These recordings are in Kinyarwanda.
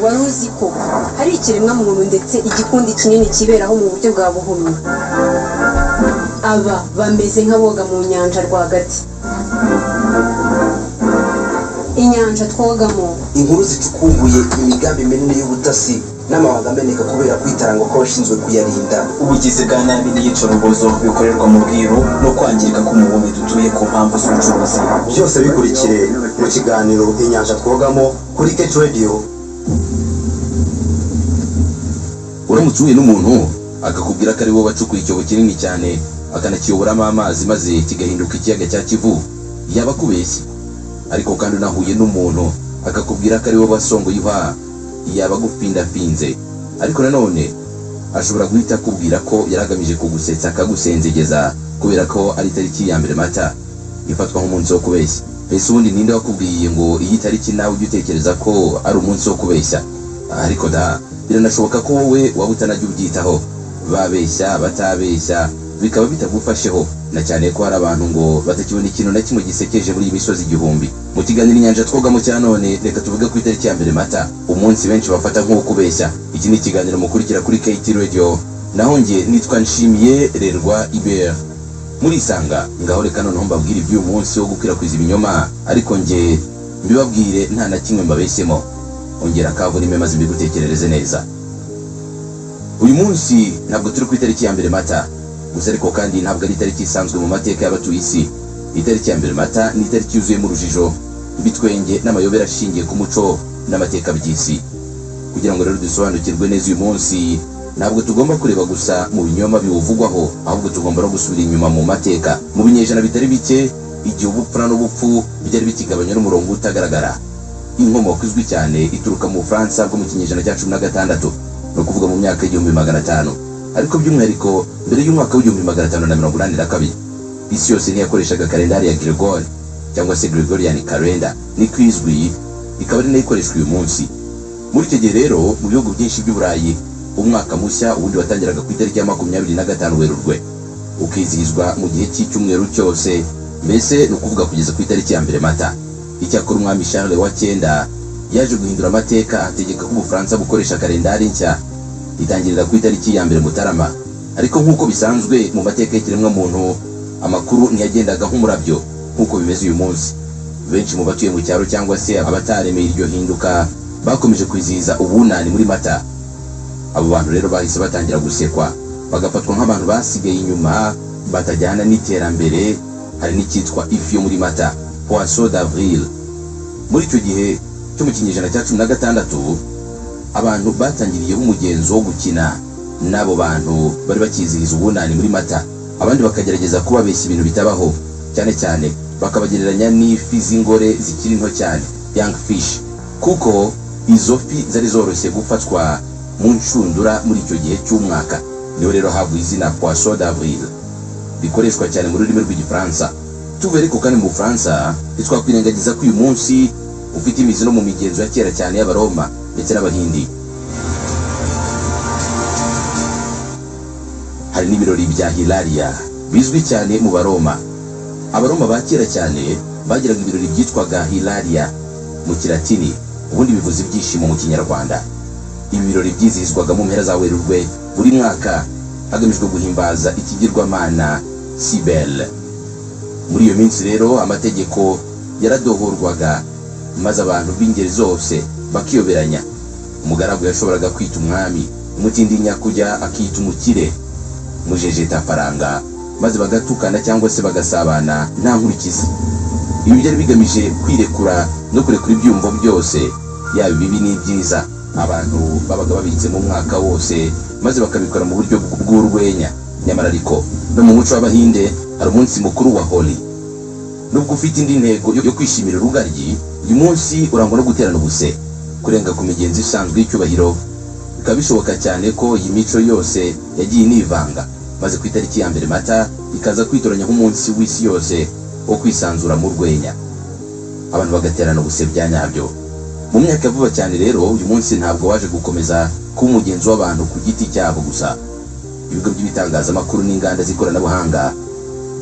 wari uzi ko hari ikiremwa muntu ndetse igikundi kinini kiberaho mu buryo bwa buhumyi. Aba bameze nk'aboga mu nyanja rwagati. Inyanja twogamo, inkuru zicukumbuye, imigambi minini y'ubutasi n'amabanga ameneka kubera kwitaranga kw'abashinzwe kuyarinda. Ubugizi bwa nabi n'iyicarubozo bikorerwa mu bwiru no kwangirika k'umubumbe dutuye ku mpamvu z'ubucuruzi. Byose bikurikire mu kiganiro Inyanja twogamo kuri Ket Radio. Uramutse uhuye n'umuntu akakubwira ko ari wowe wacukuye icyobo kinini cyane akanakiyoboramo amazi maze kigahinduka ikiyaga cya Kivu, yaba akubeshye. Ariko kandi unahuye n'umuntu akakubwira ko ari wowe wasongoye iwaha, yaba agupindafinze. Ariko nanone ashobora guhita akubwira ko yaragamije kugusetsa akagusenzegeza kubera ko ari tariki ya 1 Mata ifatwa nk'umunsi wo kubeshya. Ese ubundi ninde wakubwiye ngo iyi tariki nawe ujye utekereza ko ari umunsi wo kubeshya? Ariko biranashoboka ko wowe waba utanajya ubyitaho, babeshya batabeshya bikaba bitagufasheho, na cyane ko hari abantu ngo batakibona ikintu na kimwe gisekeje muri iyi misozi igihumbi. Mu kiganiro Inyanja twogamo cya none, reka tuvuge ku itariki ya 1 Mata, umunsi benshi bafata nk'uwo kubeshya. Iki ni ikiganiro mukurikira kuri Ket Radio, naho nge nitwa Nshimiye Rerwa Iber. Muri Sanga ngaho reka noneho mbabwira iby'uyu munsi wo gukwirakwiza ibinyoma, ariko nge mbibabwire nta na kimwe mbabesemo. Ongera kaburime maze mbigutekerereze neza. Uyu munsi ntabwo turi ku itariki ya 1 Mata, gusa ariko kandi ntabwo ari itariki isanzwe mu mateka y'abatuye isi. Itariki ya 1 Mata ni itariki yuzuye mu rujijo, ibitwenge n'amayobera ashingiye ku muco n'amateka by'isi. Kugira ngo rero dusobanukirwe neza uyu munsi, ntabwo tugomba kureba gusa mu binyoma biwuvugwaho, ahubwo tugomba no gusubira inyuma mu mateka. Mu binyejana bitari bike, igihe ubupfura n'ubupfu byari bikigabanya n'umurongo utagaragara. Inkomoko izwi cyane ituruka mu Bufaransa bwo mu kinyejana cya 16, no kuvuga mu myaka y'1500. Ariko by'umwihariko mbere y'umwaka w'1582 isi yose ntiyakoreshaga kalendari ya Gregorian cyangwa se Gregorian calendar, ni kwizwi ikaba ari nayo ikoreshwa uyu munsi. Muri icyo gihe rero mu bihugu byinshi by'Uburayi, umwaka mushya ubundi watangiraga ku itariki ya 25 Werurwe, ukizihizwa mu gihe cy'icyumweru cyose, mbese ni ukuvuga kugeza ku itariki ya 1 Mata. Icyakora umwami Charles wa 9 yaje guhindura amateka, ategeka ko Ubufaransa bukoresha kalendari nshya itangirira ku itariki ya 1 Mutarama. Ariko nk'uko bisanzwe mu mateka y'ikiremwa muntu, amakuru ntiyagendaga nk'umurabyo nk'uko bimeze uyu munsi. Benshi mu batuye mu cyaro cyangwa se abataremeye iryo hinduka bakomeje kwizihiza ubunani muri Mata. Abo bantu rero bahise batangira gusekwa, bagafatwa nk'abantu basigaye inyuma, batajyana n'iterambere. Hari n'icyitwa ifi yo muri Mata, Poisson d'Avril. Muri icyo gihe cyo mu kinyejana cya 16, abantu batangiriyeho umugenzo wo gukina n'abo bantu bari bakizihiza ubunani muri Mata. Abandi bakagerageza kubabeshya ibintu bitabaho, cyane cyane bakabagereranya n'ifi z'ingore zikiri nto cyane, young fish, kuko izo fi zari zoroshye gufatwa mu nshundura muri icyo gihe cy'umwaka. Niho rero havuye izina Poisson d'Avril, bikoreshwa cyane mu rurimi rw'igifaransa. Tuve ariko kandi mu Bufaransa ntitwakwirengagiza ko uyu munsi ufite imizi no mu migenzo ya kera cyane y'Abaroma ndetse n'Abahindi. Hari n'ibirori bya Hilaria bizwi cyane mu Baroma. Abaroma ba kera cyane bagiraga ibirori byitwaga Hilaria mu Kilatini, ubundi bivuze ibyishimo mu Kinyarwanda. Ibi birori byizihizwaga mu mpera za Werurwe buri mwaka, hagamijwe guhimbaza ikigirwamana Cybele. Muri iyo minsi rero amategeko yaradohorwaga, maze abantu b'ingeri zose bakiyoberanya. Umugaragu yashoboraga kwita umwami, umutindinya kujya akita umukire, mujejeta faranga, maze bagatukana cyangwa se bagasabana nta nkurikizi. Ibi byari bigamije kwirekura no kurekura ibyumvo byose, yaba ibibi n'ibyiza abantu babaga babitse mu mwaka wose, maze bakabikora mu buryo bw'urwenya. Nyamara ariko no mu muco w'Abahinde hari umunsi mukuru wa Holi. Nubwo ufite indi ntego yo kwishimira urugaryi, uyu munsi urangwa no guterana ubuse, kurenga ku migenzo isanzwe y'icyubahiro. Bikaba bishoboka cyane ko iyi mico yose yagiye inivanga, maze ku itariki ya 1 Mata ikaza kwitoranya nk'umunsi w'isi yose wo kwisanzura mu rwenya, abantu bagaterana ubuse bya nyabyo. Mu myaka vuba cyane rero uyu munsi ntabwo waje gukomeza kuba umugenzo w'abantu ku giti cyabo gusa. Ibigo by'ibitangazamakuru n'inganda z'ikoranabuhanga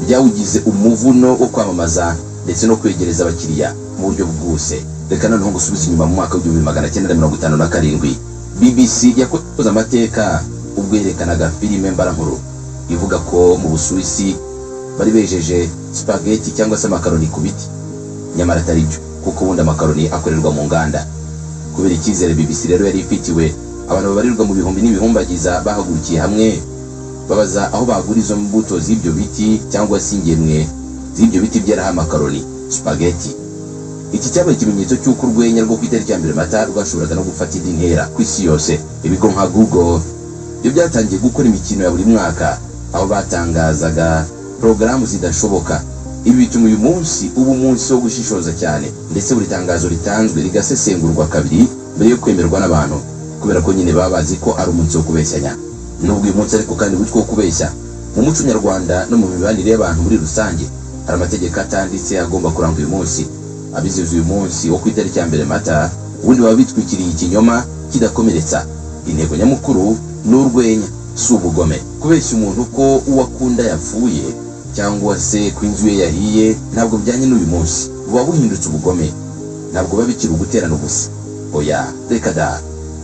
byawugize umuvuno wo kwamamaza ndetse no kwegereza abakiriya mu buryo bwose. Reka noneho gusubiza inyuma mu mwaka w'1957 BBC yakoze amateka ubwo yerekanaga filime mbarankuru ivuga ko mu Busuwisi bari bejeje spaghetti cyangwa se makaroni ku biti. Nyamara atari byo, kuko ubundi amakaroni akorerwa mu nganda. Kubera icyizere BBC rero yari ifitiwe, abantu babarirwa mu bihumbi n'ibihumbagiza bahagurukiye hamwe babaza aho bagura izo mbuto z'ibyo biti cyangwa se ingemwe z'ibyo biti byeraho amakaroni, spaghetti. Iki cyabaye ikimenyetso cy'uko urwenya rwo ku itariki ya 1 Mata rwashoboraga no gufata indi ntera ku isi yose. Ibigo nka Google byo byatangiye gukora imikino ya buri mwaka, aho batangazaga porogaramu zidashoboka. Ibi bituma uyu munsi uba umunsi wo gushishoza cyane, ndetse buri tangazo ritanzwe rigasesengurwa kabiri mbere yo kwemerwa n'abantu, kubera ko nyine baba bazi ko ari umunsi wo kubeshyanya. Nubwo uyu munsi ariko kandi witwa wo kubeshya, mu muco nyarwanda no mu mibanire y'abantu muri rusange hari amategeko atanditse agomba kuranga uyu munsi. Abizihiza uyu munsi wo ku itariki ya 1 Mata ubundi baba bitwikiriye ikinyoma kidakomeretsa. Intego nyamukuru ni urwenya, si ubugome. Kubeshya umuntu ko uwakunda yapfuye cyangwa se ko inzu ye yahiye ntabwo bijyanye n'uyu munsi, buba buhindutse ubugome. Ntabwo babikira uguterana ubusa, oya reka da.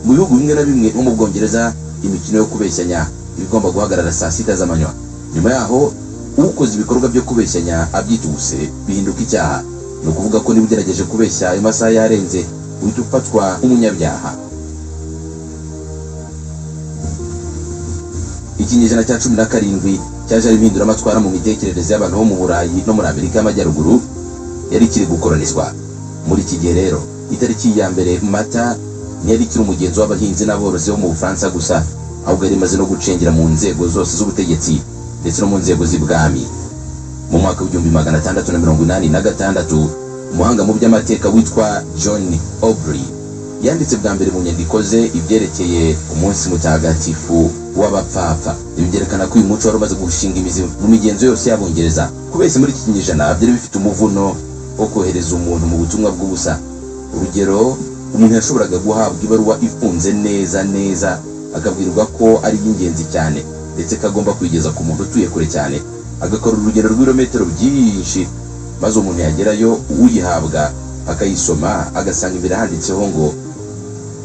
Mu bihugu bimwe na bimwe nko mu Bwongereza, imikino yo kubeshyanya ibigomba guhagarara saa 6 z'amanywa. Nyuma yaho ukoze ibikorwa byo kubeshyanya abyituse bihinduka icyaha. Ni ukuvuga ko niba ugerageje kubeshya ayo masaha yarenze uhita ufatwa nk'umunyabyaha. Ikinyejana cya 17 cyaje ari impinduramatwara mu mitekerereze y'abantu bo mu Burayi no muri Amerika y'Amajyaruguru yari kiri gukoronizwa. Muri iki gihe rero itariki ya 1 Mata ntiyari kiri umugenzi w'abahinzi n'aborozi bo mu Bufaransa gusa, ahubwo yari imaze no gucengera mu nzego zose z'ubutegetsi ndetse no mu nzego z'ibwami. Mu mwaka w'1686 umuhanga mu by'amateka witwa John Aubrey yanditse bwa mbere mu nyandiko ze ibyerekeye umunsi mutagatifu w'abapfapfa. Ibi byerekana ko uyu muco wari umaze gushinga imizi mu migenzo yose y'Abongereza. Kubeshya muri iki kinyejana byari bifite umuvuno wo kohereza umuntu mu butumwa bw'ubusa. Urugero, umuntu yashoboraga guhabwa ibaruwa ifunze neza akabwirwa ko ari ingenzi cyane ndetse kagomba kwigeza ku muntu utuye kure cyane, agakora urugero rw'ibirometero byinshi, maze umuntu yagerayo uyihabwa akayisoma agasanga imbere handitseho ngo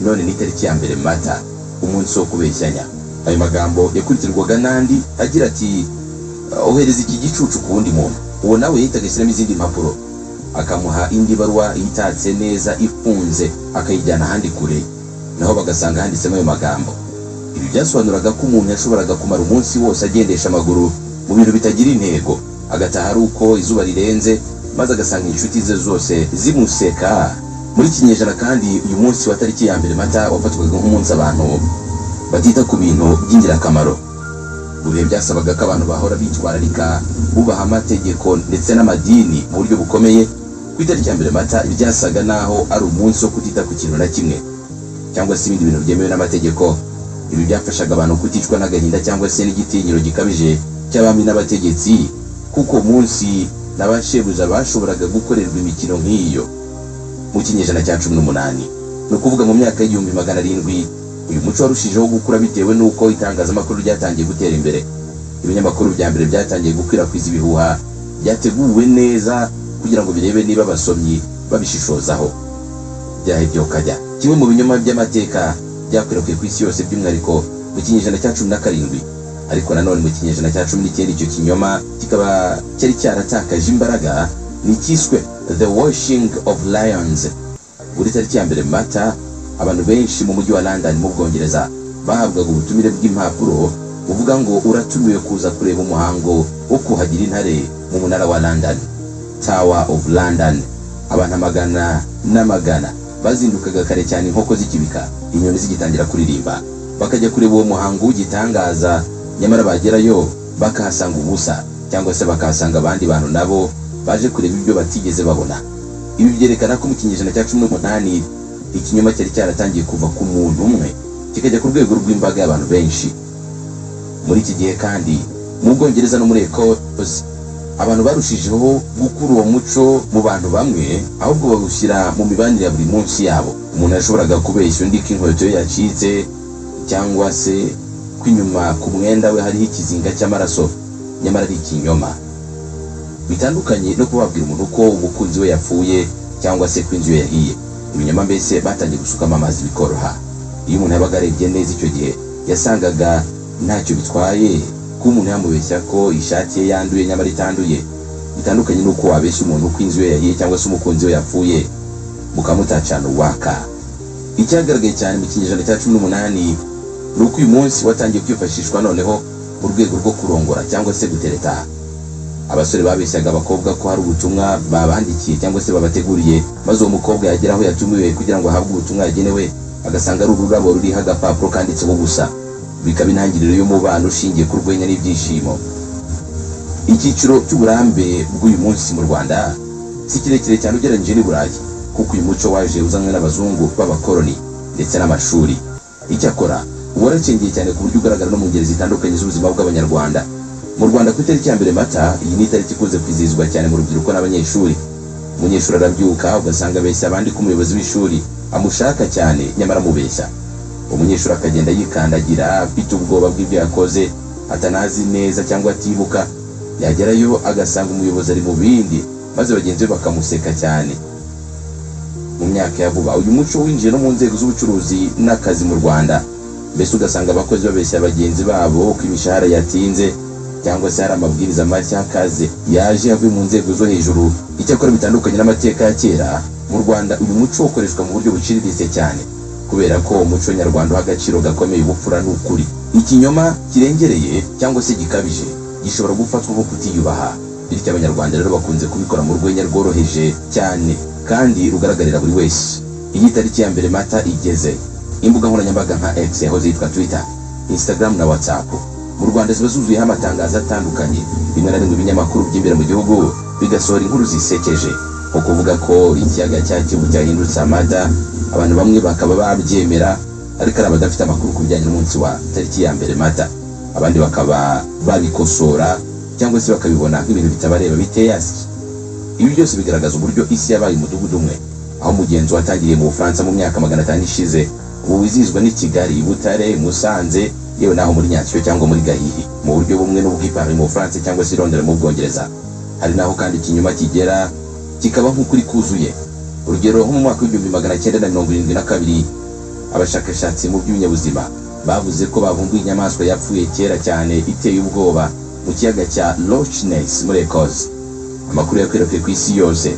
none ni itariki ya 1 Mata, umunsi wo kubeshyanya. Ayo magambo yakuritirwaga n'andi agira ati ohereza iki gicucu ku wundi muntu. Uwo nawe yahitaga ashyiramo izindi mpapuro, akamuha indi baruwa itatse neza ifunze akayijyana ahandi kure, naho bagasanga handitsemo ayo magambo. Ibi byasobanuraga ko umuntu yashoboraga kumara umunsi wose agendesha amaguru mu bintu bitagira intego, agataha ari uko izuba rirenze, maze agasanga inshuti ze zose zimuseka. Muri kinyejana kandi uyu munsi wa tariki ya 1 Mata wafatwaga nk'umunsi abantu batita ku bintu by'ingirakamaro. Mu bihe byasabaga ko abantu bahora bitwararika, bubaha amategeko ndetse n'amadini mu buryo bukomeye, ku itariki ya 1 Mata byasaga naho ari umunsi wo kutita ku kintu na kimwe cyangwa se ibindi bintu byemewe n'amategeko. Ibi byafashaga abantu kuticwa n'agahinda cyangwa se n'igitinyiro gikabije cy'abami n'abategetsi, kuko munsi n'abashebuja bashoboraga gukorerwa imikino nk'iyo. Mu kinyejana cya 18, ni ukuvuga mu myaka y'1700, uyu muco warushijeho gukura bitewe n'uko itangazamakuru ryatangiye gutera imbere. Ibinyamakuru bya mbere byatangiye gukwirakwiza ibihuha byateguwe neza kugira ngo birebe niba abasomyi babishishozaho. Byahebye ukajya. Kimwe mu binyoma by'amateka byakwirakwiye ku isi yose, by'umwihariko mu kinyejana cya 17, ariko nanone mu kinyejana cya 19 icyo kinyoma kikaba cyari cyaratakaje imbaraga, ni kiswe The Washing of Lions. Buri tariki ya 1 Mata abantu benshi mu mujyi wa London mu Bwongereza bahabwaga ubutumire bw'impapuro uvuga ngo uratumiwe kuza kureba umuhango wo kuhagira intare mu munara wa London, Tower of London. Abantu amagana n'amagana bazindukaga kare cyane, inkoko zikibika, inyoni zigitangira kuririmba, bakajya kureba uwo muhango w'igitangaza. Nyamara bagerayo bakahasanga ubusa, cyangwa se bakahasanga abandi bantu nabo baje kureba ibyo batigeze babona. Ibi byerekana ko mu kinyejana cya 18 ikinyoma cyari cyaratangiye kuva ku muntu umwe kikajya ku rwego rw'imbaga y'abantu benshi. Muri iki gihe kandi mu Bwongereza no muri Ecosse abantu barushijeho gukura uwo muco mu bantu bamwe, ahubwo bawushyira mu mibanire ya buri munsi yabo. Umuntu yashoboraga kubeshya undi ko inkweto ye yacitse, cyangwa se ko inyuma ku mwenda we hariho ikizinga cy'amaraso, nyamara ari ikinyoma. bitandukanye no kubabwira umuntu ko umukunzi we yapfuye cyangwa se ko inzu ye yahiye. Ibinyoma mbese batangiye gusukamo amazi bikoroha. Iyo umuntu yabaga arebye neza icyo gihe yasangaga ntacyo bitwaye ko umuntu yamubeshya ko ishati ye yanduye nyamara itanduye, bitandukanye n'uko wabeshya umuntu ko inzu ye yahiye cyangwa se umukunzi we yapfuye mukamutacana uwaka. Icyagaragaye cyane mu kinyejana cya 18 ni uko uyu munsi watangiye kwifashishwa noneho mu rwego rwo kurongora cyangwa se gutereta. Abasore babeshyaga abakobwa ko hari ubutumwa babandikiye cyangwa se babateguriye, maze uwo mukobwa yagera aho yatumiwe kugira ngo ahabwe ubutumwa yagenewe agasanga ari ururabo ruriho agapapuro kanditseho gusa, bikaba intangiriro y'umubano ushingiye ku rwenya n'ibyishimo. Icyiciro cy'uburambe bw'uyu munsi mu Rwanda si kirekire cyane ugereranyije n'i Burayi, kuko uyu muco waje uzanwe n'abazungu b'abakoloni ndetse n'amashuri. Icyakora waracengeye cyane ku buryo ugaragara no mu ngeri zitandukanye z'ubuzima bw'abanyarwanda. Mu Rwanda ku itariki ya 1 Mata, iyi ni itariki ikunze kwizihizwa cyane mu rubyiruko n'abanyeshuri. Umunyeshuri arabyuka ugasanga abeshya abandi ko umuyobozi w'ishuri amushaka cyane, nyamara amubeshya. Umunyeshuri akagenda yikandagira afite ubwoba bw'ibyo yakoze, atanazi neza cyangwa atibuka. Yagerayo agasanga umuyobozi ari mu bindi, maze bagenzi be bakamuseka cyane. Mu myaka ya vuba uyu muco winjiye no mu nzego z'ubucuruzi n'akazi mu Rwanda. Mbese ugasanga abakozi babeshya bagenzi babo ko imishahara yatinze cyangwa se hari amabwiriza mashya y'akazi yaje avuye mu nzego zo hejuru. Icyakora bitandukanye n'amateka ya kera, mu Rwanda uyu muco ukoreshwa mu buryo buciriritse cyane, kubera ko umuco nyarwanda uha agaciro gakomeye ubupfura n'ukuri. Ikinyoma kirengereye cyangwa se gikabije gishobora gufatwa nko kutiyubaha, bityo abanyarwanda rero bakunze kubikora mu rwenya rworoheje cyane kandi rugaragarira buri wese. Iyi tariki ya 1 Mata igeze, imbuga nkoranyambaga nka X yahoze yitwa Twitter, Instagram na WhatsApp mu Rwanda ziba zuzuyeho amatangazo atandukanye. Rimwe na rimwe ibinyamakuru by'imbere mu gihugu bigasohora inkuru zisekeje, nko kuvuga ko ikiyaga cya Kivu cyahindutse amata. Abantu bamwe bakaba babyemera, ariko ari abadafite amakuru ku bijyanye n'umunsi wa tariki ya 1 Mata. Abandi bakaba babikosora cyangwa se bakabibona nk'ibintu bitabareba biteye hasi. Ibi byose bigaragaza uburyo isi yabaye umudugudu umwe, aho umugenzo watangiriye mu Bufaransa mu myaka 500 ishize ubu wizihizwa n'i Kigali, Butare, Musanze, yewe naho muri Nyakiro cyangwa muri Gahihi mu buryo bumwe n'ubw'ipari mu Bufaransa cyangwa se Londres mu Bwongereza. Hari naho kandi ikinyuma kigera kikaba nk'ukuri kuzuye. Urugero nko mu mwaka w'1972 abashakashatsi mu by'ubunyabuzima bavuze ko bavumbuye inyamaswa yapfuye kera cyane iteye ubwoba mu kiyaga cya Loch Ness muri Ecosse. Amakuru yakwirakwiye ku isi yose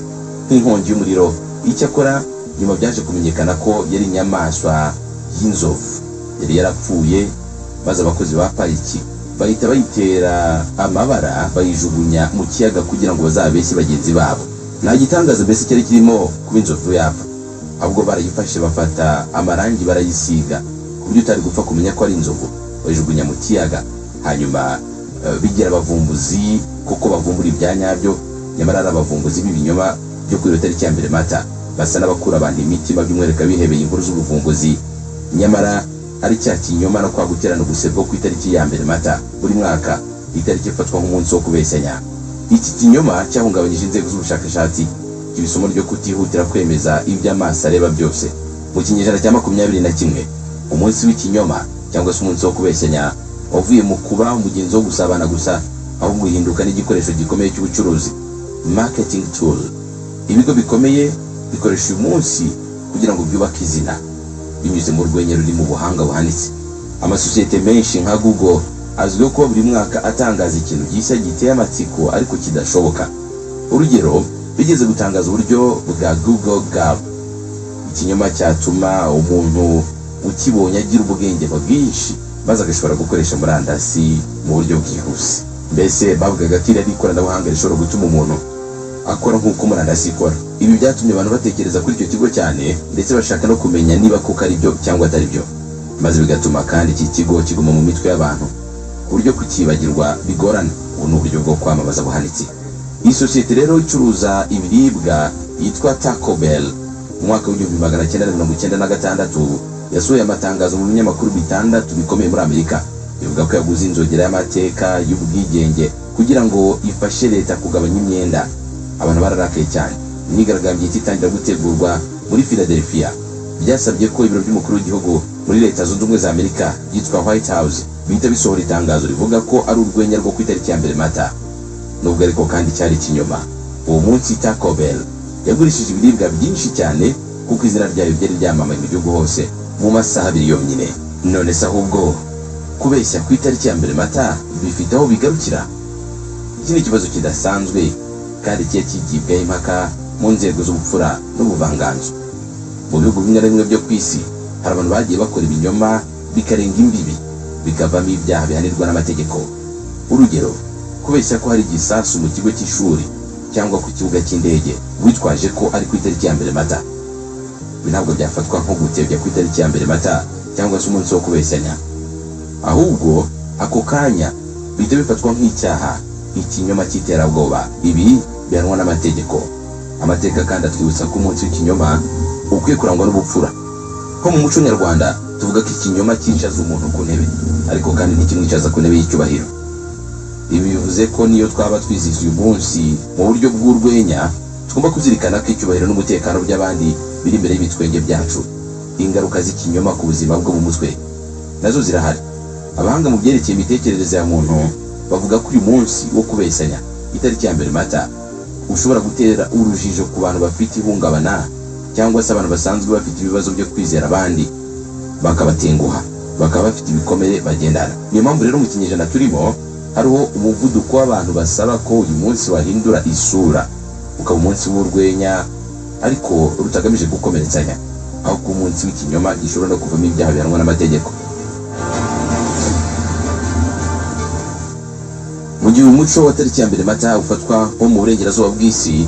nk'inkongi y'umuriro. Icyakora nyuma byaje kumenyekana ko yari inyamaswa y'inzovu yari yarapfuye, maze abakozi ba pariki bahita bayitera amabara bayijugunya mu kiyaga kugira ngo bazabeshye bagenzi babo. Nta gitangaza mbese cyari kirimo kuba inzovu yapfa, ahubwo barayifashe bafata amarangi barayisiga ku buryo utari gupfa kumenya ko ari inzovu, bayijugunya mu kiyaga. Hanyuma bigira abavumbuzi kuko bavumbura ibyanyabyo, nyamara ari abavumbuzi b'ibinyoma byo kuri tariki ya 1 Mata. Basa n'abakura abantu imitima by'umwereka bihebeye inkuru z'ubuvumbuzi, nyamara ari cya kinyoma no kwaguterana gusebwa ku itariki ya 1 Mata buri mwaka, itariki ifatwa nk'umunsi wo kubeshyanya. Iki kinyoma cyahungabanyije inzego z'ubushakashatsi, isomo ryo kutihutira kwemeza ibyo amaso areba byose. Mu kinyejana cya 21 umunsi w'ikinyoma cyangwa se umunsi wo kubeshyanya wavuye mu kuba umugenzo wo gusabana gusa, aho guhinduka n'igikoresho gikomeye cy'ubucuruzi, marketing tool. Ibigo bikomeye bikoresha uyu munsi kugira ngo byubake izina binyuze mu rwenya ruri mu buhanga buhanitse. Amasosiyete menshi nka Google azwiho kuba buri mwaka atangaza ikintu gishya giteye amatsiko ariko kidashoboka. Urugero, bigeze gutangaza uburyo bwa Google Gap, ikinyoma cyatuma umuntu ukibonye agira ubwenge bwinshi maze agashobora gukoresha murandasi mu buryo bwihuse. Mbese bavugaga ko iri ari ikoranabuhanga rishobora gutuma umuntu akora nk'uko murandasi ikora. Ibi byatumye abantu batekereza kuri icyo kigo cyane, ndetse bashaka no kumenya niba koko ari byo cyangwa atari byo, maze bigatuma kandi iki kigo kiguma mu mitwe y'abantu ku buryo kukibagirwa bigorana. Ubu ni uburyo bwo kwamamaza buhanitse. Iyi sosiyete rero icuruza ibiribwa yitwa Taco Bell mu mwaka w'1996 yasohoye amatangazo mu binyamakuru bitandatu bikomeye muri Amerika bivuga ko yaguze inzogera y'amateka y'ubwigenge kugira ngo ifashe leta kugabanya imyenda. Abantu bararakaye cyane. Imyigaragambyo itangira gutegurwa muri Philadelphia. Byasabye ko ibiro by'umukuru w'igihugu muri Leta Zunze Ubumwe za Amerika byitwa White House bihita bisohora itangazo rivuga ko ari urwenya rwo ku itariki ya 1 Mata. nubwo ariko kandi cyari ikinyoma. Uwo munsi Taco Bell yagurishije ibiribwa byinshi cyane kuko izina ryayo ryari ryamamaye mu gihugu hose mu masaha abiri yonyine. None se ahubwo kubeshya ku itariki ya mbere Mata bifite aho bigarukira? Iki ni ikibazo kidasanzwe kandi kigibwaho impaka mu nzego z'ubupfura n'ubuvanganzo. Mu bihugu bimwe na bimwe byo ku isi hari abantu bagiye bakora ibinyoma bikarenga imbibi bikavamo ibyaha bihanirwa n'amategeko. Urugero, kubeshya ko hari igisasu mu kigo cy'ishuri cyangwa ku kibuga cy'indege witwaje ko ari ku itariki ya mbere Mata. Ibi ntabwo byafatwa nko gutebya ku itariki ya mbere Mata cyangwa se umunsi wo kubeshyanya, ahubwo ako kanya bihita bifatwa nk'icyaha, ikinyoma cy'iterabwoba. Ibi bihanwa n'amategeko. Amateka kandi atwibutsa ko umunsi w'ikinyoma ukwiye kurangwa n'ubupfura. Nko mu muco nyarwanda tuvuga ko ikinyoma cyicaza umuntu ku ntebe, ariko kandi ntikimwicaza ku ntebe y'icyubahiro. Ibi bivuze ko niyo twaba twizihiza uyu munsi mu buryo bw'urwenya, tugomba kuzirikana ko icyubahiro n'umutekano by'abandi biri imbere y'ibitwenge byacu. Ingaruka z'ikinyoma ku buzima bwo mu mutwe nazo zirahari. Abahanga mu byerekeye imitekerereze ya muntu bavuga ko uyu munsi wo kubesanya itariki ya mbere Mata ushobora gutera urujijo ku bantu bafite ihungabana cyangwa se abantu basanzwe bafite ibibazo byo kwizera abandi bakabatenguha, bakaba bafite ibikomere bagendana. Niyo mpamvu rero mu kinyejana turimo hariho umuvuduko w'abantu basaba ko uyu munsi wahindura isura ukaba umunsi w'urwenya ariko rutagamije gukomeretsanya, aho ku munsi w'ikinyoma gishobora no kuvamo ibyaha bihanwa n'amategeko. Mu gihe umuco wa tariki ya mbere Mata ufatwa nko mu burengerazuba bw'isi,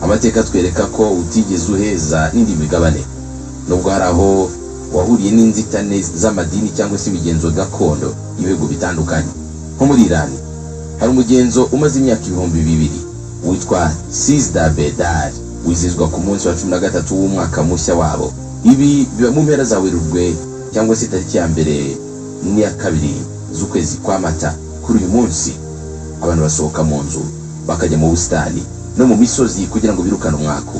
amateka atwereka ko utigeze uheza n'indi migabane, nubwo hari aho wahuriye n'inzitane z'amadini cyangwa se imigenzo gakondo y'ibihugu bitandukanye. Nko muri Iran hari umugenzo umaze imyaka 2000 witwa Sizda Bedar wizihizwa ku munsi wa 13 w'umwaka mushya wabo. Ibi biba mu mpera za Werurwe cyangwa se tariki ya mbere n'iya kabiri z'ukwezi kwa Mata. Kuri uyu munsi abantu basohoka mu nzu bakajya mu busitani no mu misozi kugira ngo birukane umwaku.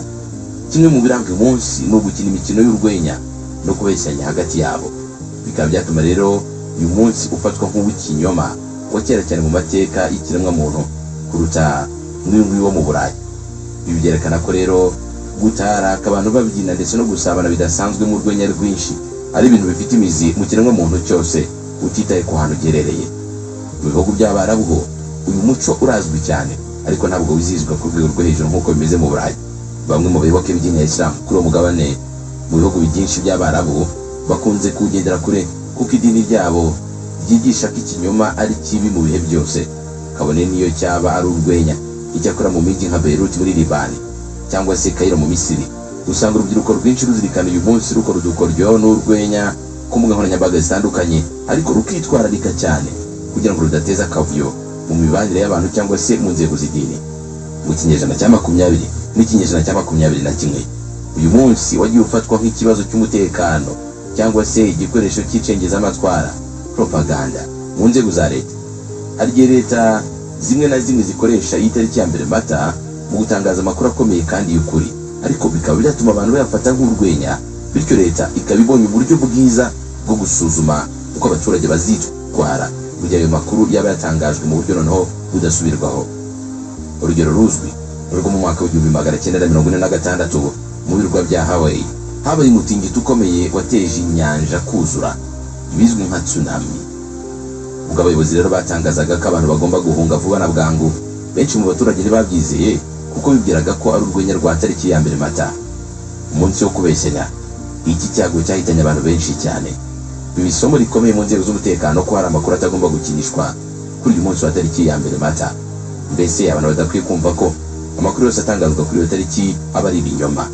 Kimwe mu biranga uyu munsi ni ugukina imikino y'urwenya no kubeshyanya hagati yabo. Bikaba byatuma rero uyu munsi ufatwa nk'uw'ikinyoma wa kera cyane mu mateka y'ikiremwamuntu kuruta n'uyu wo mu Burayi. Ibi byerekana ko rero gutaraka abantu babyina ndetse no gusabana bidasanzwe mu rwenya rwinshi ari ibintu bifite imizi mu kiremwamuntu cyose utitaye ku hantu gerereye. Mu bihugu by'Abarabu uyu muco urazwi cyane ariko ntabwo wizihizwa ku rwego rwo hejuru nk'uko bimeze mu Burayi. Bamwe mu bayoboke b'idini ya Islam kuri uwo mugabane mu bihugu byinshi by'Abarabu bakunze kugendera kure kuko idini ryabo ryigisha ko ikinyoma ari kibi mu bihe byose, kabone niyo cyaba ari urwenya. Icyakora mu mijyi nka Beirut muri Libani cyangwa se Cairo mu Misiri usanga urubyiruko rwinshi ruzirikana uyu munsi rukora udukoryo n'urwenya ku mbuga nkoranyambaga zitandukanye, ariko rukitwararika cyane kugira ngo rudateza akavuyo mu mibanire y'abantu cyangwa se mu nzego z'idini. Mu kinyejana cya 20 n'ikinyejana cya 21 uyu munsi wagiye ufatwa nk'ikibazo cy'umutekano cyangwa se igikoresho cy'icengezamatwara, propaganda mu nzego za leta. Hari leta zimwe na zimwe zikoresha itariki ya mbere Mata mu gutangaza amakuru akomeye kandi y'ukuri, ariko bikaba byatuma abantu bayafata nk'urwenya, bityo leta ikaba ibonye uburyo bwiza bwo gusuzuma uko abaturage bazitwara mu gihe ayo makuru yaba yatangajwe mu buryo noneho budasubirwaho. Urugero ruzwi rwo mu mwaka w'1946 mu birwa bya Hawaii habaye umutingito ukomeye wateje inyanja kuzura, bizwi nka tsunami. Ubwo abayobozi rero batangazaga ko abantu bagomba guhunga vuba na bwangu, benshi mu baturage ntibabyizeye kuko bibwiraga ko ari urwenya rwa tariki ya mbere Mata, umunsi wo kubeshyanya. Iki cyago cyahitanye abantu benshi cyane. Ibi isomo rikomeye mu nzego z'umutekano ko hari amakuru atagomba gukinishwa kuri uyu munsi wa tariki ya mbere Mata. Mbese abantu badakwiye kumva ko amakuru yose atangazwa kuri iyo tariki aba ari ibinyoma.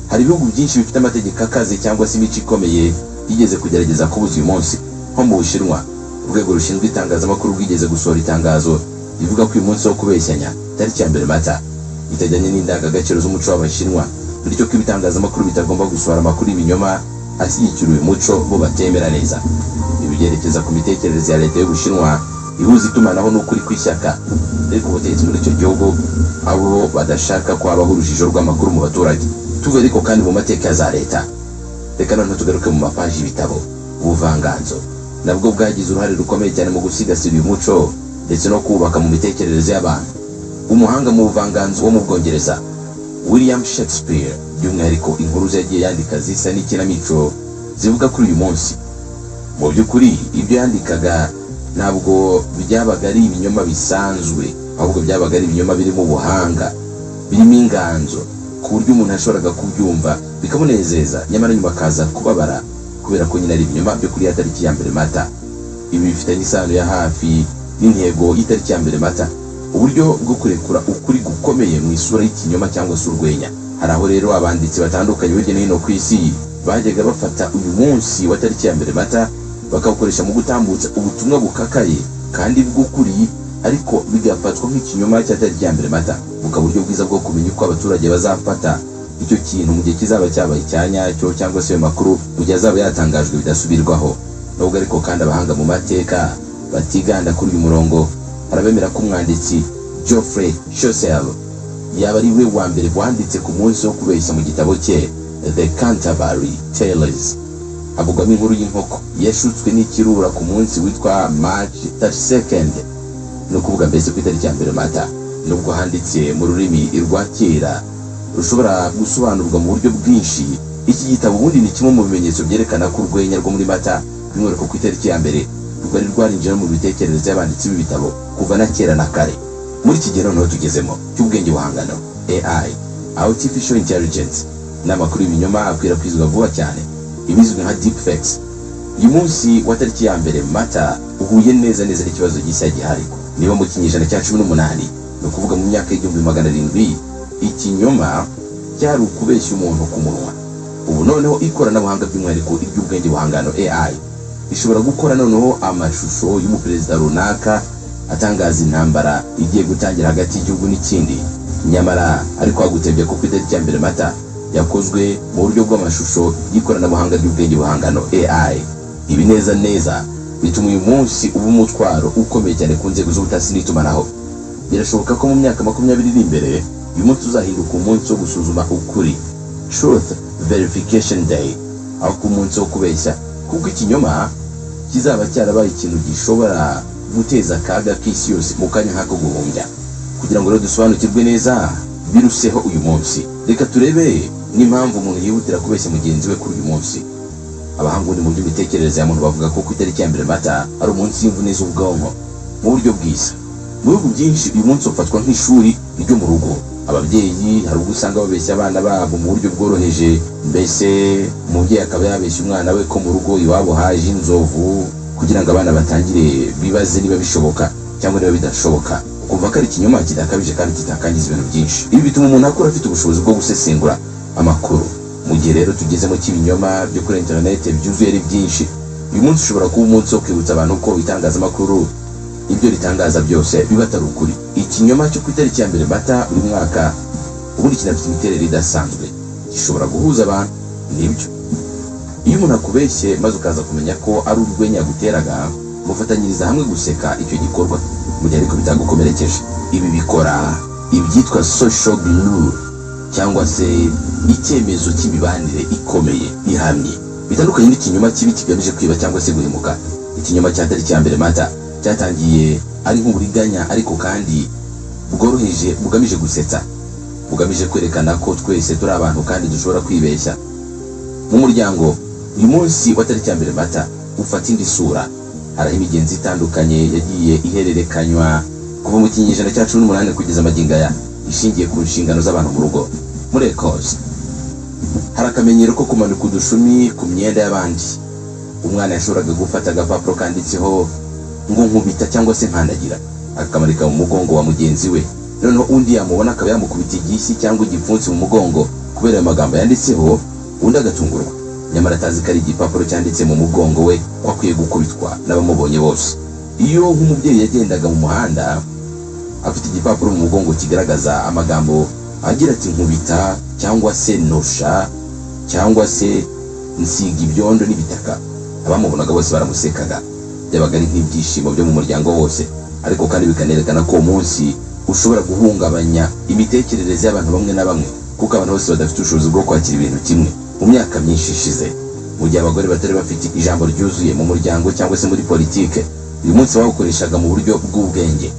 Hari ibihugu byinshi bifite amategeko akaze cyangwa se imico ikomeye yigeze kugerageza kubuza uyu munsi, nko mu Bushinwa urwego rushinzwe itangazamakuru rwigeze gusohora itangazo rivuga ko uyu munsi wo kubeshyanya tariki ya mbere Mata itajyanye n'indangagaciro z'umuco w'Abashinwa, bityo ko ibitangazamakuru bitagomba gusohora amakuru y'ibinyoma ashyigikira uyu muco bo batemera neza. Ibi byerekeza ku mitekerereze ya leta y'Ubushinwa ihuza itumanaho n'ukuri kw'ishyaka, ariko ubutegetsi muri icyo gihugu abo badashaka ko habaho urujijo rw'amakuru mu baturage. Tuvuye ariko kandi mu mateka ya za leta, reka noneho tugaruke mu mapaji y'ibitabo. Ubuvanganzo nabwo bwagize uruhare rukomeye cyane mu gusigasira uyu muco ndetse no kubaka mu mitekerereze y'abantu. umuhanga mu buvanganzo wo mu Bwongereza William Shakespeare, by'umwihariko inkuru ze yagiye yandika zisa n'ikinamico zivuga kuri uyu munsi. Mu by'ukuri ibyo yandikaga ntabwo byabaga ari ibinyoma bisanzwe, ahubwo byabaga ari ibinyoma birimo ubuhanga, birimo inganzo, ku buryo umuntu yashoboraga kubyumva bikamunezeza, nyamara nyuma akaza kubabara kubera ko nyine ari ibinyoma byo kuri ya tariki ya 1 Mata. Ibi bifitanye isano ya hafi n'intego y'itariki ya 1 Mata, uburyo bwo kurekura ukuri gukomeye mu isura y'ikinyoma cyangwa se urwenya. Hari aho rero abanditsi batandukanye hirya no hino ku isi bajyaga bafata uyu munsi wa tariki ya 1 Mata bakawukoresha mu gutambutsa ubutumwa bukakaye kandi bw'ukuri, ariko bigafatwa nk'ikinyoma cya tariki ya 1 Mata, bukaba uburyo bwiza bwo kumenya uko abaturage bazafata icyo kintu mu gihe kizaba cyabaye icyanyacyo, cyangwa se ayo makuru mu gihe azaba yatangajwe bidasubirwaho. Nubwo ariko kandi abahanga mu mateka batiganda kuri uyu murongo, harabemera ko umwanditsi Geoffrey Chaucer yaba ari we wa mbere wanditse ku munsi wo kubeshya mu gitabo cye The Canterbury Tales. Avugamo inkuru y'inkoko yashutswe n'ikirura ku munsi witwa March 32nd, no kuvuga mbese ku itariki ya 1 Mata. Nubwo handitse mu rurimi rwa kera rushobora gusobanurwa mu buryo bwinshi, iki gitabo ubundi ni kimwe mu bimenyetso byerekana ko urwenya rwo muri Mata, by'umwihariko ku itariki ya 1, rwari rwarinjira mu bitekerezo by'abanditsi b'ibitabo kuva na kera na kare. Muri iki gihe noneho tugezemo cy'ubwenge buhangano AI, Artificial Intelligence, n'amakuru y'ibinyoma akwirakwizwa vuba cyane, ibizwi nka deepfakes. Uyu munsi wa tariki ya 1 Mata uhuye neza n'ikibazo gishya gihari. Niba mu kinyejana cya 18, no kuvuga mu myaka y'1700, ikinyoma cyari ukubeshya umuntu ku munwa. Ubu noneho ikoranabuhanga by'umwihariko iby'ubwenge buhangano AI ishobora gukora noneho amashusho y'umuperezida runaka atangaza intambara igiye gutangira hagati y'igihugu n'ikindi, nyamara ariko hagutebye ko ku itariki ya 1 Mata yakozwe mu buryo bw'amashusho y'ikoranabuhanga ry'ubwenge buhangano AI. Ibi neza bituma uyu munsi uba umutwaro ukomeye cyane ku nzego z'ubutasi n'itumanaho. Birashoboka ko mu myaka 20 iri imbere uyu munsi uzahinduka umunsi wo gusuzuma ukuri, Truth Verification Day, aho ku munsi wo kubeshya, kuko ikinyoma kizaba cyarabaye ikintu gishobora guteza akaga k'isi yose mu kanya nk'ako guhumbya. Kugira ngo rero dusobanukirwe neza biruseho uyu munsi, reka turebe n'impamvu umuntu yihutira kubeshya mugenzi we kuri uyu munsi. Abahanga mu by'imitekerereze ya muntu bavuga ko ku itariki ya 1 Mata ari umunsi w'imvune z'ubwonko mu buryo bwiza. Mu bihugu byinshi uyu munsi ufatwa nk'ishuri ryo mu rugo. Ababyeyi hari ubwo usanga babeshya abana babo mu buryo bworoheje, mbese umubyeyi akaba yabeshya umwana we ko mu rugo iwabo haje inzovu, kugira ngo abana batangire bibaze niba bishoboka cyangwa niba bidashoboka, kumva ko ari ikinyoma kidakabije kandi kitakangiza ibintu byinshi. Ibi bituma umuntu akura afite ubushobozi bwo gusesengura amakuru. Mu gihe rero tugezemo cy'ibinyoma byo kuri internet byuzuye ari byinshi, uyu munsi ushobora kuba umunsi wo kwibutsa abantu ko itangazamakuru ibyo ritangaza byose biba atari ukuri. Ikinyoma cyo ku itariki ya 1 Mata buri mwaka ubundi kinafite imiterere idasanzwe, gishobora guhuza abantu. Nibyo, iyo umuntu akubeshye maze ukaza kumenya ko ari urwenya guteraga, mufatanyiriza hamwe guseka icyo gikorwa mu gihe ariko bitagukomerekeje. Ibi bikora ibyitwa social glue, cyangwa se icyemezo cy'imibanire ikomeye ihamye, bitandukanye n'ikinyoma kibi kigamije kwiba cyangwa se guhemuka. Ikinyoma cya tariki ya 1 Mata cyatangiye ari nk'uburiganya, ariko kandi bworoheje, bugamije gusetsa, bugamije kwerekana ko twese turi abantu kandi dushobora kwibeshya. Mu muryango uyu munsi wa tariki ya 1 Mata ufata indi sura. Hari imigenzi itandukanye yagiye ihererekanywa kuva mu kinyejana cya 18 kugeza magingo aya, ishingiye ku nshingano z'abantu mu rugo. Muri Ecosse hari akamenyero ko kumanika udushumi ku myenda y'abandi. Umwana yashoboraga gufata agapapuro kanditseho ngo nkubita cyangwa se nkandagira, akamarika mu mugongo wa mugenzi we, noneho undi yamubona akaba yamukubita igisi cyangwa igipfunsi mu mugongo kubera ayo magambo yanditseho, undi agatungurwa, nyamara atazi ko ari igipapuro cyanditse mu mugongo we ko akwiye gukubitwa n'abamubonye bose. Iyo nk'umubyeyi yagendaga mu muhanda afite igipapuro mu mugongo kigaragaza amagambo agira ati nkubita cyangwa se nosha cyangwa se nsiga ibyondo n'ibitaka, abamubonaga bose baramusekaga. Byabaga ari nk'ibyishimo byo mu muryango wose, ariko kandi bikanerekana ko umunsi ushobora guhungabanya imitekerereze y'abantu bamwe na bamwe, kuko abantu bose badafite ubushobozi bwo kwakira ibintu kimwe. Mu myaka myinshi ishize, mu gihe abagore batari bafite ijambo ryuzuye mu muryango cyangwa se muri politike, uyu munsi bawukoreshaga mu buryo bw'ubwenge.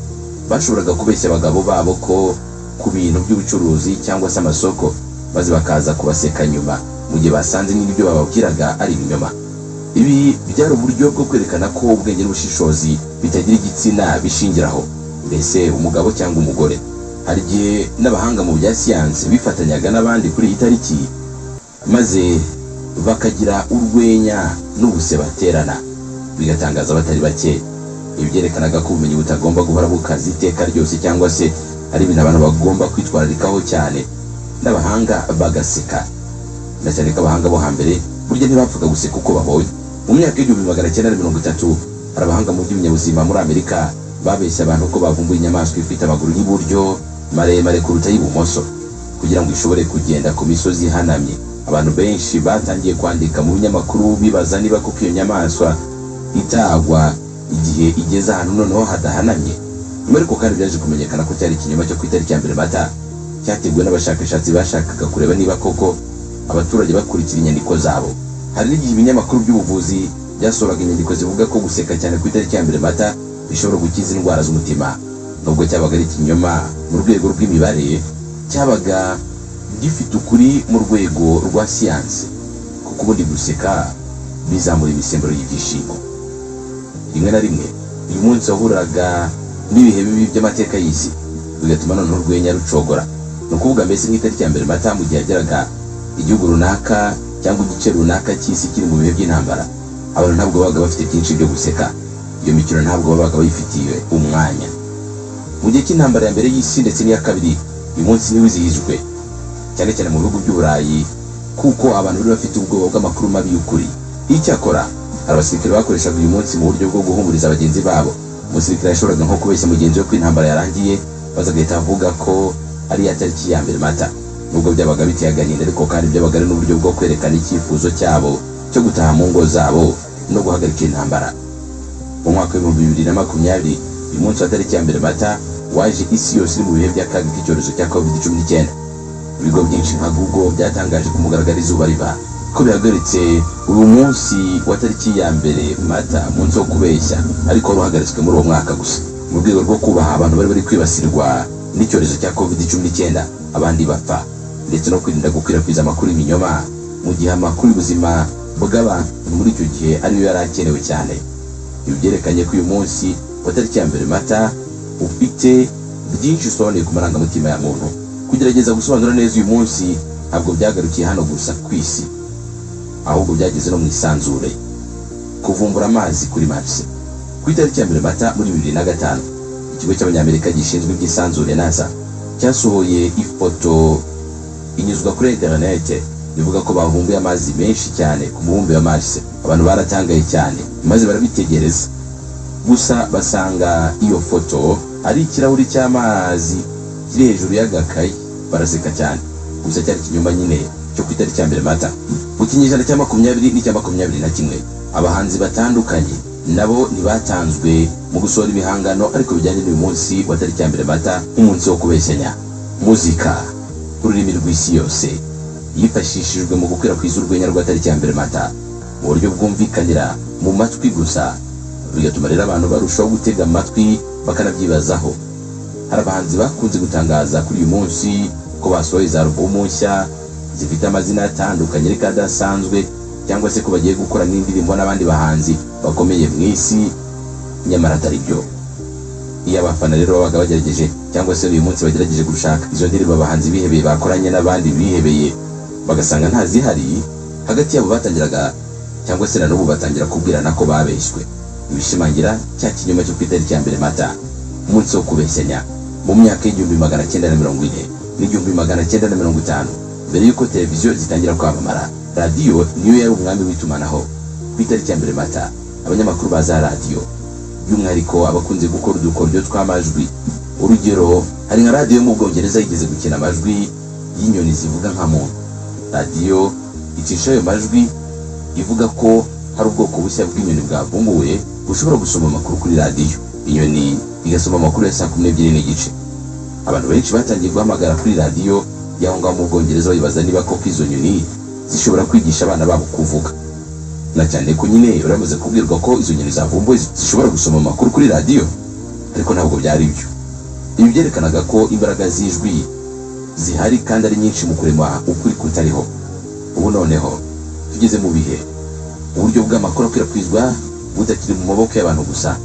bashoboraga kubeshya abagabo babo ko ku bintu by'ubucuruzi cyangwa se amasoko, maze bakaza kubaseka nyuma mu gihe basanze n'ibyo bababwiraga ari ibinyoma. Ibi byari uburyo bwo kwerekana ko ubwenge n'ubushishozi bitagira igitsina bishingiraho, mbese umugabo cyangwa umugore. Hari igihe n'abahanga mu bya siyansi bifatanyaga n'abandi kuri iyi tariki, maze bakagira urwenya n'ubuse baterana, bigatangaza abatari bake. Ibi byerekanaga ko ubumenyi butagomba guhora bukaza iteka ryose, cyangwa se ari ibintu abantu bagomba kwitwararikaho cyane, n'abahanga bagaseka. Na cyane ko abahanga bo hambere burya ntibapfaga guseka uko babonye. Mu myaka y'1930 hari abahanga mu by'ubunyabuzima muri Amerika babeshya abantu ko bavumbuye inyamaswa ifite amaguru y'iburyo maremare kuruta y'ibumoso kugira ngo ishobore kugenda ku misozi ihanamye. Abantu benshi batangiye kwandika mu binyamakuru bibaza niba koko iyo nyamaswa itagwa igihe igeze ahantu noneho hadahanamye. Nyuma ariko kandi byaje kumenyekana ko cyari ikinyoma cyo ku itariki ya 1 Mata, cyateguwe n'abashakashatsi bashakaga kureba niba koko abaturage bakurikira inyandiko zabo. Hari n'igihe ibinyamakuru by'ubuvuzi byasohoraga inyandiko zivuga ko guseka cyane ku itariki ya 1 Mata bishobora gukiza indwara z'umutima. Nubwo cyabaga ari ikinyoma mu rwego rw'imibare, cyabaga gifite ukuri mu rwego rwa siyansi, kuko ubundi guseka bizamura imisemburo y'ibyishimo. Rimwe na rimwe uyu munsi wahuraga n'ibihe bibi by'amateka y'isi, bigatuma noneho urwenya rucogora. Ni ukuvuga mbese nk'itariki ya 1 Mata mu gihe yageraga igihugu runaka cyangwa igice runaka cy'isi kiri mu bihe by'intambara, abantu ntabwo babaga bafite byinshi byo guseka. Iyo mikino ntabwo babaga bayifitiye umwanya. Mu gihe cy'intambara ya mbere y'isi ndetse n'iya kabiri, uyu munsi ntiwizihijwe cyane cyane mu bihugu by'Uburayi, kuko abantu bari bafite ubwoba bw'amakuru mabi y'ukuri. Icyakora hari abasirikare bakoreshaga uyu munsi mu buryo bwo guhumuriza bagenzi babo. Umusirikare yashoboraga nko kubeshya mugenzi we ko intambara yarangiye, maze agahita avuga ko ari ya tariki ya 1 Mata. Nubwo byabaga biteye agahinda, ariko kandi byabaga ari n'uburyo bwo kwerekana icyifuzo cyabo cyo gutaha mu ngo zabo no guhagarika intambara. Mu mwaka wa 2020, uyu munsi wa tariki ya 1 Mata waje isi yose iri mu bihe by'akaga k'icyorezo cya COVID-19. Ibigo byinshi nka Google byatangaje ku mugaragaro izuba riva ko bihagaritse uyu munsi wa tariki ya 1 Mata, umunsi wo kubeshya, ariko waruhagaritswe muri uwo mwaka gusa mu rwego rwo kubaha abantu bari kwibasirwa n'icyorezo cya COVID-19 abandi bapfa, ndetse no kwirinda gukwirakwiza amakuru y'ibinyoma mu gihe amakuru y'ubuzima bw'abantu muri icyo gihe ariyo yari akenewe cyane. Ibi byerekanye ko uyu munsi wa tariki ya 1 Mata ufite byinshi usobanuye ku marangamutima ya muntu. Kugerageza gusobanura neza uyu munsi ntabwo byagarukiye hano gusa ku isi, ahubwo byageze no mu isanzure. Kuvumbura amazi kuri Mars ku itariki ya 1 Mata muri 2005, ikigo cy'abanyamerika gishinzwe iby'isanzure NASA cyasohoye ifoto inyuzwa kuri internet bivuga ko bavumbuye amazi menshi cyane ku mubumbe wa Mars. Abantu baratangaye cyane maze barabitegereza, gusa basanga iyo foto ari ikirahuri cy'amazi kiri hejuru y'agakayi. Baraseka cyane, gusa cyari ikinyoma nyine cyo ku itariki ya 1 Mata. Mu kinyejana cya 20 n'icya 21, abahanzi batandukanye nabo ntibatanzwe mu gusohora ibihangano ariko bijyanye n'uyu munsi wa tariki ya 1 Mata, umunsi wo kubeshyanya. Muzika ururimi rw'isi yose yifashishijwe mu gukwirakwiza urwenya rwa tariki ya 1 Mata mu buryo bwumvikanira mu matwi gusa, bigatuma rero abantu barushaho gutega amatwi bakanabyibazaho. Hari abahanzi bakunze gutangaza kuri uyu munsi ko basohoye za alubumu nshya zifite amazina atandukanye ariko adasanzwe, cyangwa se ko bagiye gukora n'indirimbo n'abandi bahanzi bakomeye mu isi, nyamara atari byo. Iyo abafana rero babaga bagerageje cyangwa se uyu munsi bagerageje gushaka izo ndirimbo abahanzi bihebeye bakoranye n'abandi bihebeye bagasanga ntazihari, hagati yabo batangiraga cyangwa se na n'ubu batangira kubwirana ko babeshywe. Ibishimangira cya kinyoma cyo ku itariki ya 1 Mata, umunsi wo kubeshyanya. Mu myaka y'1940 n'1950, mbere y'uko televiziyo zitangira kwamamara, radiyo niyo yari umwami w'itumanaho. Ku itariki ya 1 Mata, abanyamakuru baza radiyo, by'umwihariko abakunze gukora udukoryo tw'amajwi. Urugero, hari nka radiyo mu Bwongereza yigeze gukina amajwi y'inyoni zivuga nka muntu. Radiyo icisha ayo majwi ivuga ko hari ubwoko bushya bw'inyoni bwavumbuwe bushobora gusoma amakuru kuri radiyo. Inyoni igasoma amakuru ya saa 12:15. Abantu benshi batangiye guhamagara kuri radiyo y'aho ngaho mu Bwongereza bibaza niba koko izo nyoni zishobora kwigisha abana babo kuvuga, na cyane ko nyine baramaze kubwirwa ko izo nyoni zavumbuwe zishobora gusoma amakuru kuri radiyo, ariko ntabwo byari byo. ibi byerekanaga ko imbaraga z'ijwi zihari kandi ari nyinshi mu kurema ukuri kutariho. Ubu noneho tugeze mu bihe uburyo bw'amakuru akwirakwizwa butakiri mu maboko y'abantu gusa,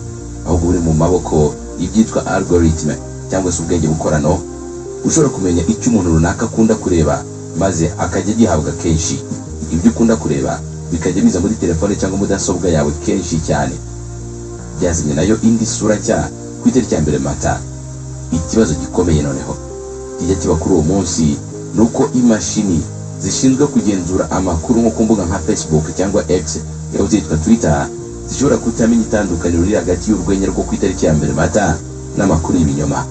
ahubwo buri mu maboko y'ibyitwa algoritme cyangwa se ubwenge bukorano. Ushobora kumenya icyo umuntu runaka akunda kureba maze akajya gihabwa kenshi. Ibyo ukunda kureba bikajya biza muri telefone cyangwa mudasobwa yawe kenshi cyane. Byazanye nayo indi sura nshya ku itariki ya 1 Mata. Ikibazo gikomeye noneho kijya kiba kuri uwo munsi nuko imashini zishinzwe kugenzura amakuru nko ku mbuga nka Facebook cyangwa X yahoze yitwa Twitter zishobora kutamenya itandukaniro riri hagati y'urwenya rwo ku itariki ya 1 Mata n'amakuru y'ibinyoma.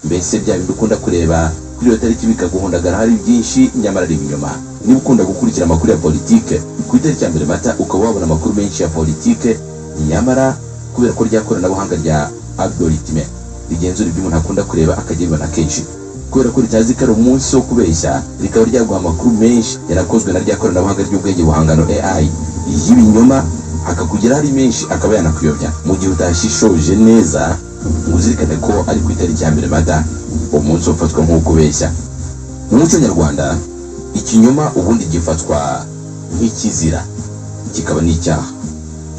Mbese bya bindi ukunda kureba kuri iyo tariki bikaguhundagara hari byinshi nyamara ari ibinyoma. Niba ukunda gukurikira amakuru ya politike ku itariki ya 1 Mata ukaba wabona amakuru menshi ya politike, nyamara kubera ko ryakoranabuhanga rya algoritme rigenzura ibyo umuntu akunda kureba akagibana kenshi, kubera ko ritazi ko ari umunsi wo kubeshya rikaba ryaguha amakuru menshi yarakozwe na ryakoranabuhanga ry'ubwenge buhangano AI y'ibinyoma akakugera ari menshi akaba yanakuyobya mu gihe utashishoje neza ngo uzirikane ko ari ku itariki ya 1 Mata umunsi ufatwa nk'uko kubeshya. Mu muco nyarwanda ikinyoma ubundi gifatwa nk'ikizira kikaba n'icyaha.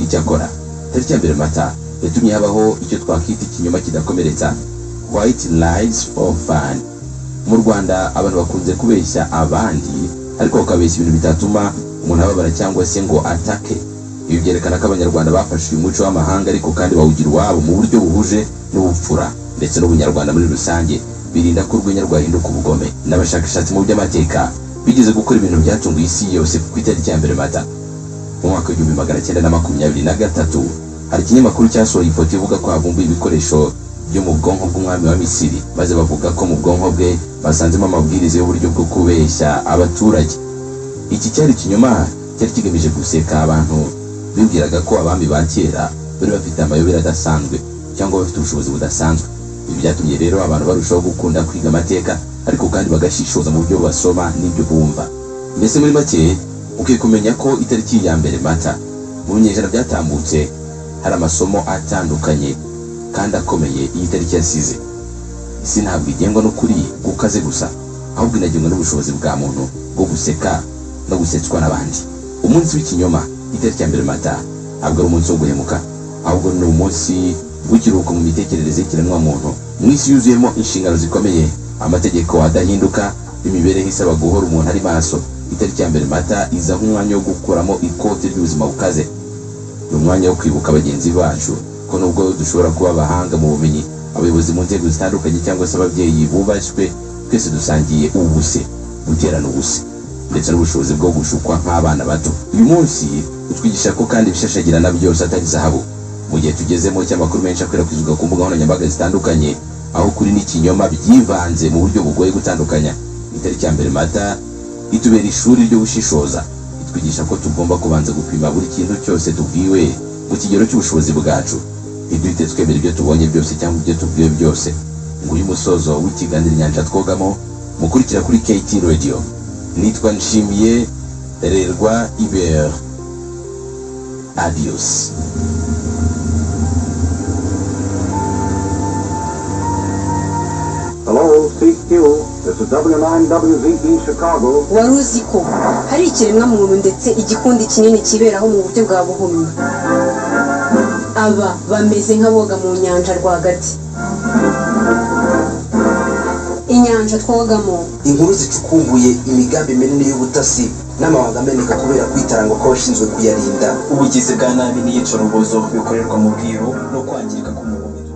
Icyakora tariki ya 1 Mata yatumye habaho icyo twakwita ikinyoma kidakomeretsa, white lies for fun. Mu Rwanda abantu bakunze kubeshya abandi ariko bakabeshya ibintu bitatuma umuntu ababara cyangwa se ngo atake. Ibi byerekana ko abanyarwanda bafashe uyu muco w'amahanga ariko kandi bawugira uwabo mu buryo buhuje n'ubupfura ndetse n'ubunyarwanda muri rusange, birinda ko urwenya rwahinduka ubugome. N'abashakashatsi mu by'amateka bigeze gukora ibintu byatunguye isi yose ku itariki ya 1 Mata. Mu mwaka w'1923 hari ikinyamakuru cyasohoye ifoto ivuga ko havumbuye ibikoresho byo mu bwonko bw'umwami wa Misiri, maze bavuga ko mu bwonko bwe basanzemo amabwiriza y'uburyo bwo kubeshya abaturage. Iki cyari ikinyoma cyari kigamije guseka abantu bibwiraga ko abami ba kera bari bafite amayobera adasanzwe cyangwa bafite ubushobozi budasanzwe. Ibi byatumye rero abantu barushaho gukunda kwiga amateka ariko kandi bagashishoza mu buryo basoma n'ibyo bumva. Mbese muri make ukwiye kumenya ko itariki ya 1 Mata mu binyejana byatambutse hari amasomo atandukanye kandi akomeye iyi tariki yasize. Isi ntabwo igengwa n'ukuri gukaze gusa, ahubwo inagengwa n'ubushobozi bwa muntu bwo guseka no gusetswa n'abandi. Umunsi w'ikinyoma itariki ya 1 Mata ntabwo ari umunsi wo guhemuka, ahubwo ni umunsi w'ikiruhuko mu mitekerereze y'ikiremwamuntu. Mu isi yuzuyemo inshingano zikomeye, amategeko adahinduka, imibereho isaba guhora umuntu ari maso, itariki ya 1 Mata iza nk'umwanya wo gukuramo ikote ry'ubuzima bukaze. Ni umwanya wo kwibuka bagenzi bacu ko nubwo dushobora kuba abahanga mu bumenyi, abayobozi mu nzego zitandukanye cyangwa se ababyeyi bubashywe, twese dusangiye ubuse guterana ubuse ndetse n'ubushobozi bwo gushukwa nk'abana bato. Uyu munsi utwigisha ko kandi ibishashagirana byose atari zahabu. Mu gihe tugezemo cy'amakuru menshi akwirakwizwa ku mbuga nkoranyambaga zitandukanye, aho kuri n'ikinyoma byivanze mu buryo bugoye gutandukanya, itariki ya 1 Mata itubera ishuri ryo gushishoza. Itwigisha ko tugomba kubanza gupima buri kintu cyose tubwiwe mu kigero cy'ubushobozi bwacu, ntiduhite twemera ibyo tubonye byose cyangwa ibyo tubwiwe byose. Nguyu musozo w'ikiganiro Inyanja Twogamo mukurikira kuri KT Radio. Nitwa Nshimiye Rerwa Iber. Adios. Hello, CQ. This is W9WZE Chicago. wari uzi ko hari ikiremwamuntu ndetse igikundi kinini kiberaho mu buryo bwa buhumyi. Aba bameze nk'aboga mu nyanja rwagati. Inyanja Twogamo. Inkuru zicukumbuye imigambi minini y'ubutasi n'amabanga ameneka kubera kwitaranga kw'abashinzwe kuyarinda. Ubugizi bwa nabi n'iyicarubozo bikorerwa mu bwiru no kwangirika k'umubiri.